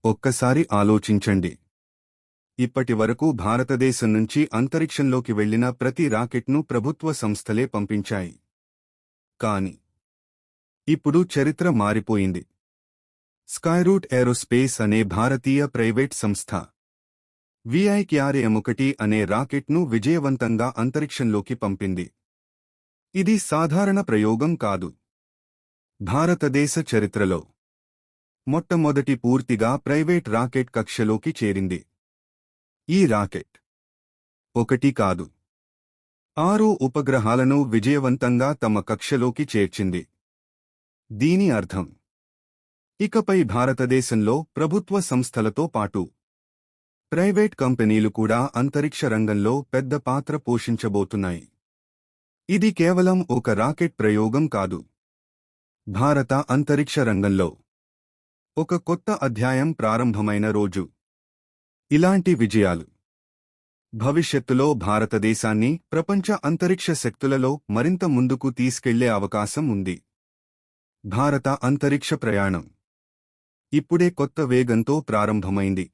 ఒక్కసారి ఆలోచించండి. ఇప్పటివరకు భారతదేశం నుంచి అంతరిక్షంలోకి వెళ్లిన ప్రతి రాకెట్ను ప్రభుత్వ సంస్థలే పంపించాయి. కాని ఇప్పుడు చరిత్ర మారిపోయింది. స్కైరూట్ ఏరోస్పేస్ అనే భారతీయ ప్రైవేట్ సంస్థ VIKRM-1 అనే రాకెట్ను విజయవంతంగా అంతరిక్షంలోకి పంపింది. ఇది సాధారణ ప్రయోగం కాదు. భారతదేశ చరిత్రలో మొట్టమొదటి పూర్తిగా ప్రైవేట్ రాకెట్ కక్షలోకి చేరింది. ఈ రాకెట్ 1 కాదు, 6 ఉపగ్రహాలను విజయవంతంగా తమ కక్షలోకి చేర్చింది. దీని అర్థం ఇకపై భారతదేశంలో ప్రభుత్వ సంస్థలతో పాటు ప్రైవేట్ కంపెనీలు కూడా అంతరిక్ష రంగంలో పెద్ద పాత్ర పోషించబోతున్నాయి. ఇది కేవలం ఒక రాకెట్ ప్రయోగం కాదు. భారత అంతరిక్ష రంగంలో ఒక కొత్త అధ్యాయం ప్రారంభమైన రోజు. ఇలాంటి విజయాలు భవిష్యత్తులో భారతదేశాన్ని ప్రపంచ అంతరిక్ష శక్తులలో మరింత ముందుకు తీసుకెళ్లే అవకాశం ఉంది. భారత అంతరిక్ష ప్రయాణం ఇప్పుడే కొత్త వేగంతో ప్రారంభమైంది.